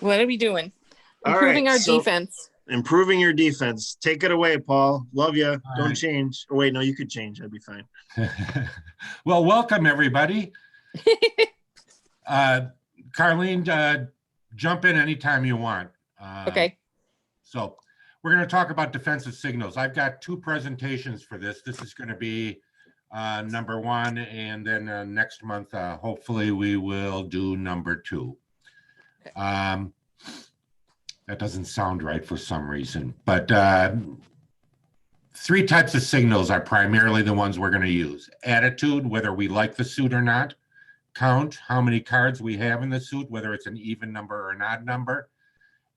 What are we doing? All right, Improving our so defense. improving your defense. Take it away, Paul. Love you. All Don't right. change. Oh, wait, no, you could change. That'd be fine. Well, welcome everybody. Carlene, jump in anytime you want. Okay. So we're going to talk about defensive signals. I've got two presentations for this. This is going to be number one, and then next month, hopefully we will do number two. That doesn't sound right for some reason, but three types of signals are primarily the ones we're going to use. Attitude, whether we like the suit or not. Count, how many cards we have in the suit, whether it's an even number or an odd number.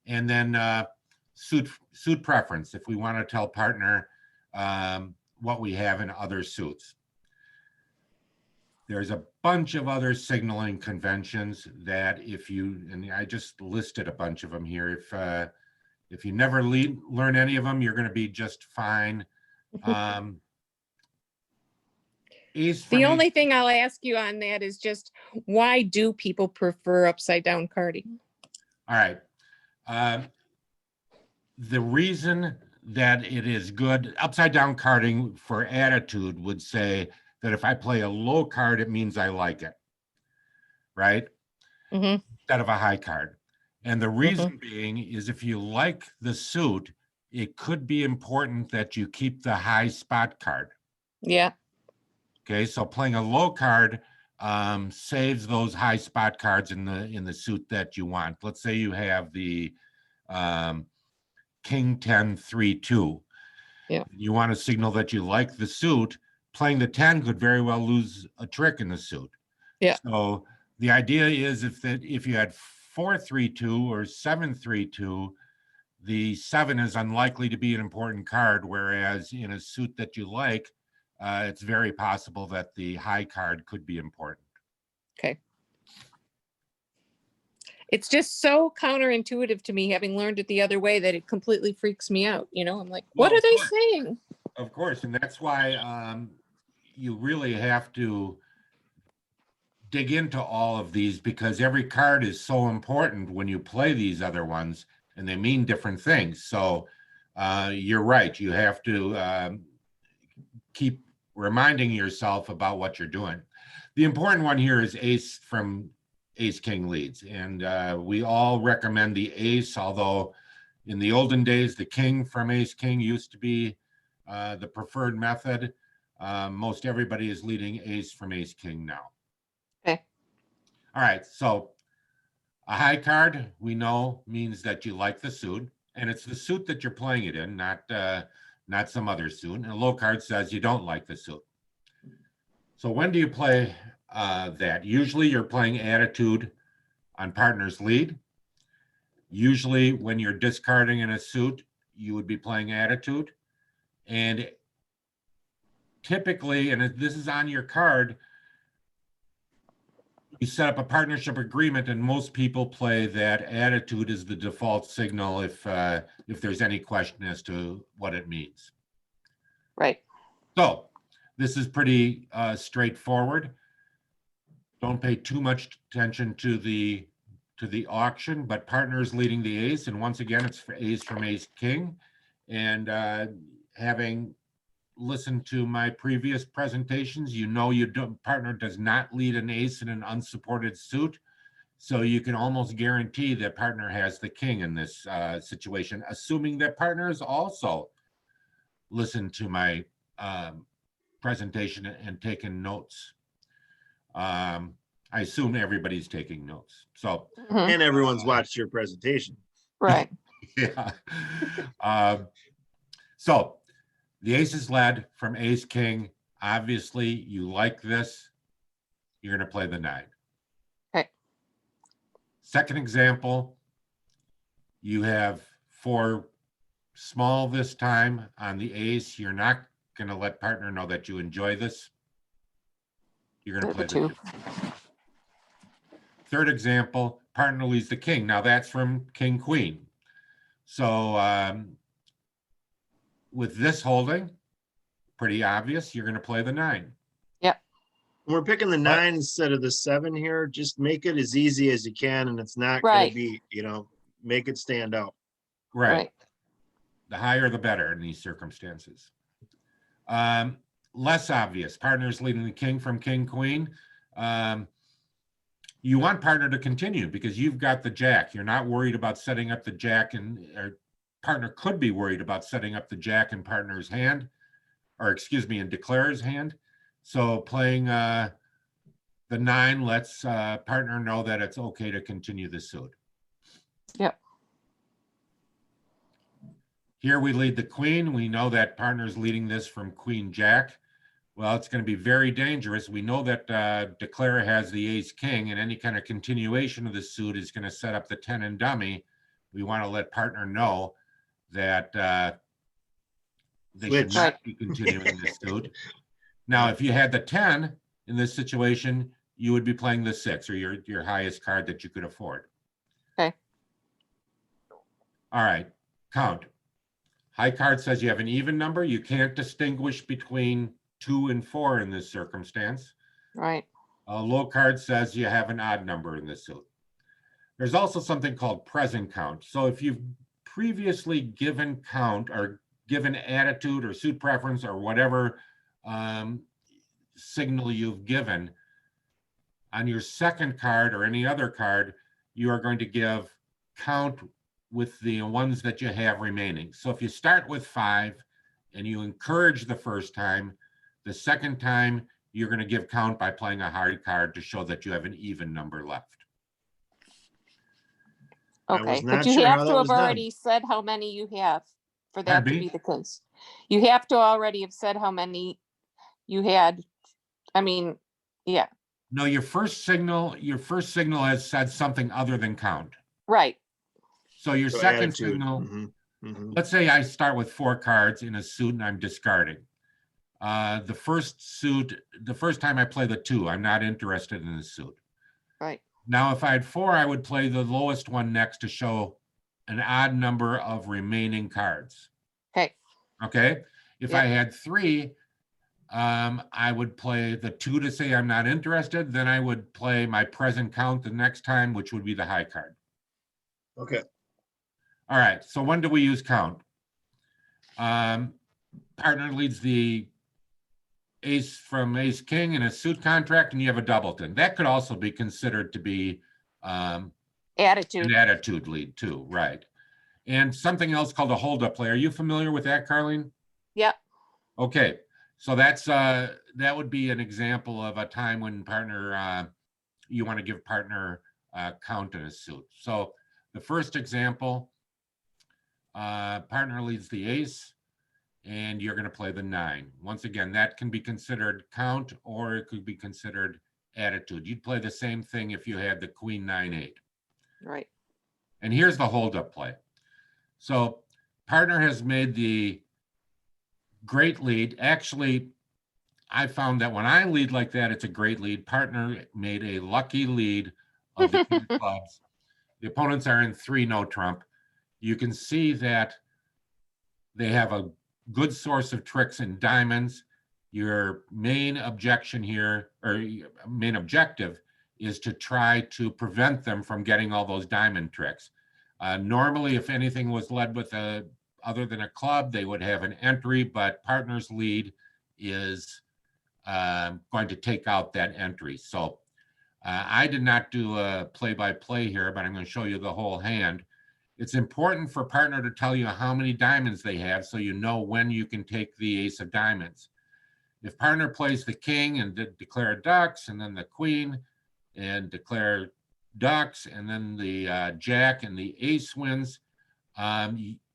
And then suit preference, if we want to tell partner what we have in other suits. There's a bunch of other signaling conventions that and I just listed a bunch of them here. If you never learn any of them, you're going to be just fine. The only thing I'll ask you on that is just why do people prefer upside down carding? All right. The reason that it is good, upside down carding for attitude would say that if I play a low card, it means I like it, right? Mm-hmm. Instead of a high card. And the reason being is if you like the suit, it could be important that you keep the high spot card. Yeah. Okay, so playing a low card saves those high spot cards in the suit that you want. Let's say you have the King 10 3-2. Yeah. You want to signal that you like the suit. Playing the 10 could very well lose a trick in the suit. Yeah. So the idea is if you had 4-3-2 or 7-3-2, the 7 is unlikely to be an important card, whereas in a suit that you like, it's very possible that the high card could be important. Okay. It's just so counterintuitive to me, having learned it the other way, that it completely freaks me out. You know, I'm like, what are they saying? Of course, and that's why you really have to dig into all of these, because every card is so important when you play these other ones, and they mean different things. So you're right. You have to keep reminding yourself about what you're doing. The important one here is ace from ace king leads. And we all recommend the ace, although in the olden days, the king from ace king used to be the preferred method. Most everybody is leading ace from ace king now. Okay. All right. So a high card, we know, means that you like the suit, and it's the suit that you're playing it in, not some other suit. And a low card says you don't like the suit. So when do you play that? Usually you're playing attitude on partner's lead. Usually when you're discarding in a suit, you would be playing attitude. And typically, and this is on your card, you set up a partnership agreement, and most people play that attitude as the default signal if there's any question as to what it means. Right. So this is pretty straightforward. Don't pay too much attention to the auction, but partners leading the ace, and once again, it's for ace from ace king. And having listened to my previous presentations, you know partner does not lead an ace in an unsupported suit. So you can almost guarantee that partner has the king in this situation, assuming that partners also listened to my presentation and taken notes. I assume everybody's taking notes. So And everyone's watched your presentation. Right. yeah. So the ace is led from ace king. Obviously, you like this. You're going to play the 9. Okay. Second example, you have 4 small this time on the ace. You're not going to let partner know that you enjoy this. You're going to play the 2. Third example, partner leads the king. Now that's from king queen. So with this holding, pretty obvious, you're going to play the 9. Yep. We're picking the 9 instead of the 7 here. Just make it as easy as you can, and it's not going Right. to be, make it stand out. Right. The higher the better in these circumstances. Less obvious, partners leading the king from king, queen. You want partner to continue because you've got the jack. You're not worried about setting up the jack, and or partner could be worried about setting up the jack in partner's hand, or excuse me, in declarer's hand. So playing the 9 lets partner know that it's okay to continue the suit. Yep. Here we lead the queen. We know that partner's leading this from queen jack. Well, it's going to be very dangerous. We know that declarer has the ace king, and any kind of continuation of the suit is going to set up the 10 and dummy. We want to let partner know that they should not be continuing the suit. Now, if you had the 10 in this situation, you would be playing the 6, or your highest card that you could afford. Okay. All right, count. High card says you have an even number. You can't distinguish between 2 and 4 in this circumstance. Right. Low card says you have an odd number in this suit. There's also something called present count. So if you've previously given count or given attitude or suit preference or whatever signal you've given, on your second card or any other card, you are going to give count with the ones that you have remaining. So if you start with 5 and you encourage the first time, the second time you're going to give count by playing a hard card to show that you have an even number left. Okay, but you have to have already said how many you have for that to be the case. You have to already have said how many you had. I mean, yeah. No, your first signal has said something other than count. Right. So your second signal, let's say I start with 4 cards in a suit and I'm discarding. The first time I play the 2, I'm not interested in the suit. Right. Now, if I had 4, I would play the lowest one next to show an odd number of remaining cards. Okay. Okay. If I had 3, I would play the 2 to say I'm not interested. Then I would play my present count the next time, which would be the high card. Okay. All right. So when do we use count? Partner leads the ace from ace king in a suit contract, and you have a doubleton. That could also be considered to be attitude. An attitude lead too, right? And something else called a hold-up play. Are you familiar with that, Carlene? Yep. Okay, so that's that would be an example of a time when partner you want to give partner count in a suit. So the first example, partner leads the ace, and you're going to play the 9. Once again, that can be considered count, or it could be considered attitude. You'd play the same thing if you had the queen 9-8. Right. And here's the hold-up play. So partner has made the great lead. Actually, I found that when I lead like that, it's a great lead. Partner made a lucky lead of the 2 clubs. The opponents are in 3 no trump. You can see that they have a good source of tricks and diamonds. Your main objection here, or main objective, is to try to prevent them from getting all those diamond tricks. Normally, if anything was led with other than a club, they would have an entry, but partner's lead is going to take out that entry. So I did not do a play-by-play here, but I'm going to show you the whole hand. It's important for partner to tell you how many diamonds they have so you know when you can take the ace of diamonds. If partner plays the king and declare ducks, and then the queen and declare ducks, and then the jack and the ace wins,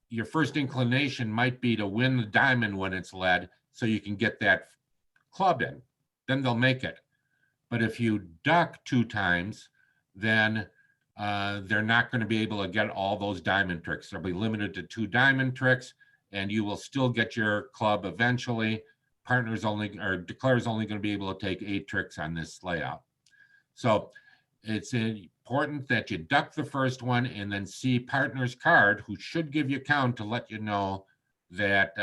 your first inclination might be to win the diamond when it's led so you can get that club in. Then they'll make it. But if you duck 2 times, then they're not going to be able to get all those diamond tricks. They'll be limited to 2 diamond tricks, and you will still get your club eventually. Partner's only, or declare's only going to be able to take 8 tricks on this layout. So it's important that you duck the first one and then see partner's card, who should give you count to let you know that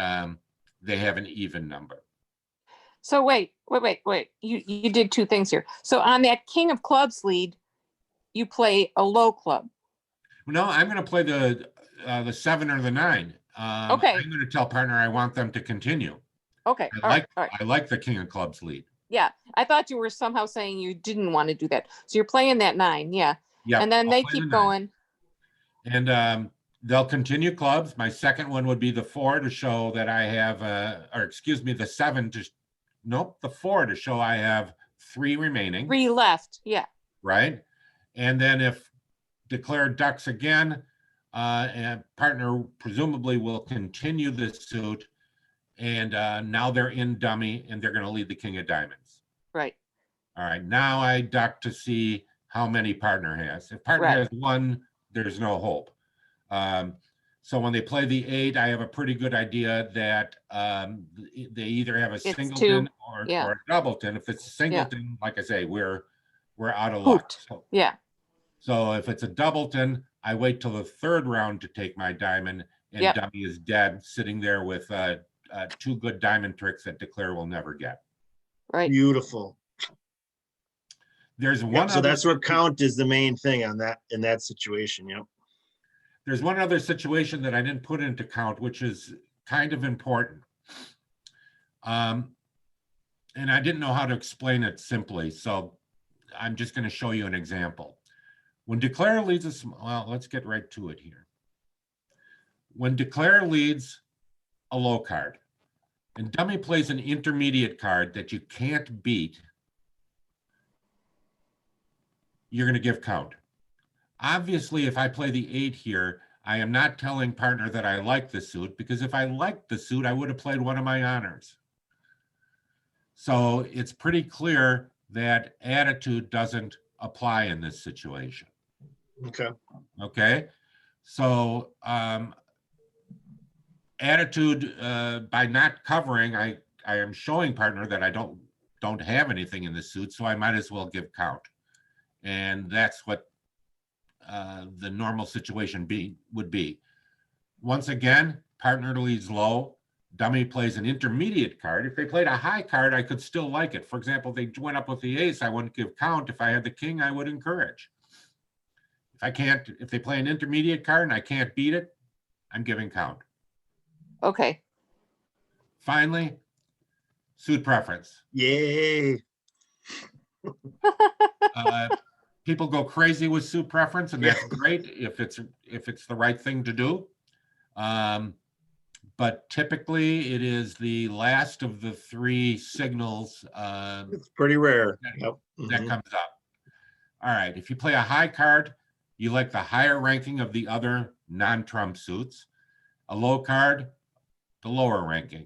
they have an even number. So wait. You did two things here. So on that king of clubs lead, you play a low club. No, I'm going to play the 7 or the 9. Okay. I'm going to tell partner I want them to continue. Okay. I like the king of clubs lead. Yeah, I thought you were somehow saying you didn't want to do that. So you're playing that 9, yeah. Yeah. And then they keep going. And they'll continue clubs. My second one would be the 4 to show that I have, the 7 to, nope, the 4 to show I have 3 remaining. 3 left, yeah. Right. And then if declared ducks again, and partner presumably will continue this suit. And now they're in dummy and they're going to lead the king of diamonds. Right. All right. Now I duck to see how many partner has. If partner has 1, there's no hope. So when they play the 8, I have a pretty good idea that they either have a singleton or a doubleton. If it's a singleton, like I say, we're out of luck. So, so if it's a doubleton, I wait till the 3rd round to take my diamond, and dummy is dead, sitting there with 2 good diamond tricks that declare will never get. Right. Beautiful. There's one. So that's where count is the main thing on that, in that situation. Yep. There's one other situation that I didn't put into count, which is kind of important. And I didn't know how to explain it simply. So I'm just going to show you an example. When declare leads us, well, let's get right to it here. When declare leads a low card and dummy plays an intermediate card that you can't beat, you're going to give count. Obviously, if I play the 8 here, I am not telling partner that I like the suit, because if I liked the suit, I would have played one of my honors. So it's pretty clear that attitude doesn't apply in this situation. Okay. Okay. So attitude, by not covering, I am showing partner that I don't have anything in the suit, so I might as well give count. And that's what the normal situation would be. Once again, partner leads low, dummy plays an intermediate card. If they played a high card, I could still like it. For example, if they went up with the ace, I wouldn't give count. If I had the king, I would encourage. If they play an intermediate card and I can't beat it, I'm giving count. Okay. Finally, suit preference. Yay. People go crazy with suit preference, and that's great if it's the right thing to do. But typically, it is the last of the 3 signals. It's pretty rare. That comes up. All right. If you play a high card, you like the higher ranking of the other non-trump suits. A low card, the lower ranking.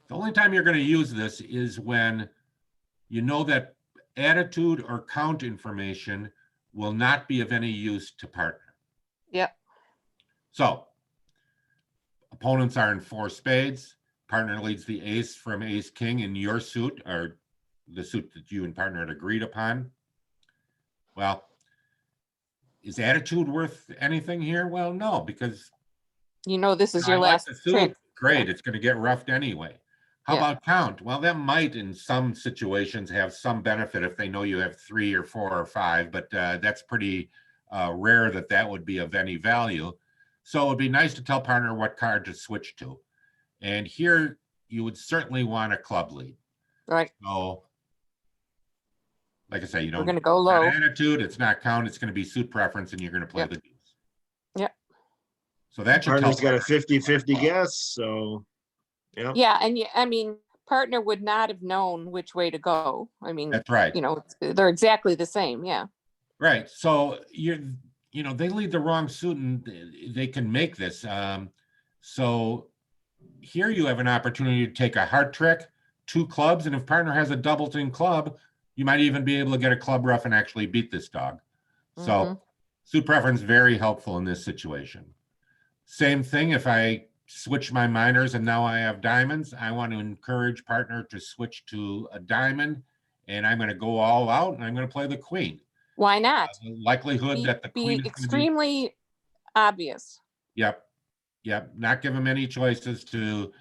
The only time you're going to use this is when you know that attitude or count information will not be of any use to partner. Yep. So opponents are in 4 spades. Partner leads the ace from ace king in your suit, or the suit that you and partner had agreed upon. Well, is attitude worth anything here? Well, no, because you know this is your last trick. Great, it's going to get roughed anyway. How about count? Well, that might in some situations have some benefit if they know you have 3 or 4 or 5, but that's pretty rare that would be of any value. So it would be nice to tell partner what card to switch to. And here you would certainly want a club lead. Right. So, like I say, you don't. We're going to go low. Attitude, it's not count, it's going to be suit preference, and you're going to play the deuce. Yep. So that should partner's got a 50-50 guess, so. Yeah, and I mean, partner would not have known which way to go. I mean, that's right. You know, they're exactly the same. Yeah. Right. So they lead the wrong suit and they can make this. So here you have an opportunity to take a heart trick, 2 clubs, and if partner has a doubleton club, you might even be able to get a club rough and actually beat this dog. So suit preference, very helpful in this situation. Same thing if I switch my minors and now I have diamonds. I want to encourage partner to switch to a diamond, and I'm going to go all out and I'm going to play the queen. Why not? The likelihood that the queen is extremely obvious. Yep. Not give them any choices to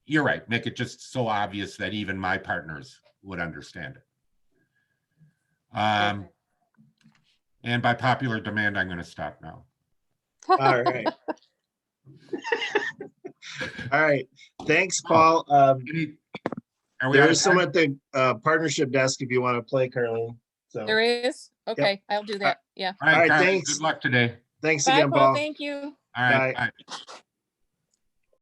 you're right. Make it just so obvious that even my partners would understand it. And by popular demand, I'm going to stop now. All right. All right. Thanks, Paul. Are we There out of is some time? at the partnership desk if you want to play, Carleen. So, There is? Okay, I'll do that. Yeah. All right, All right, Carly, thanks. good luck today. thanks Bye, again, Paul. Paul. Thank you. All right, Bye. bye.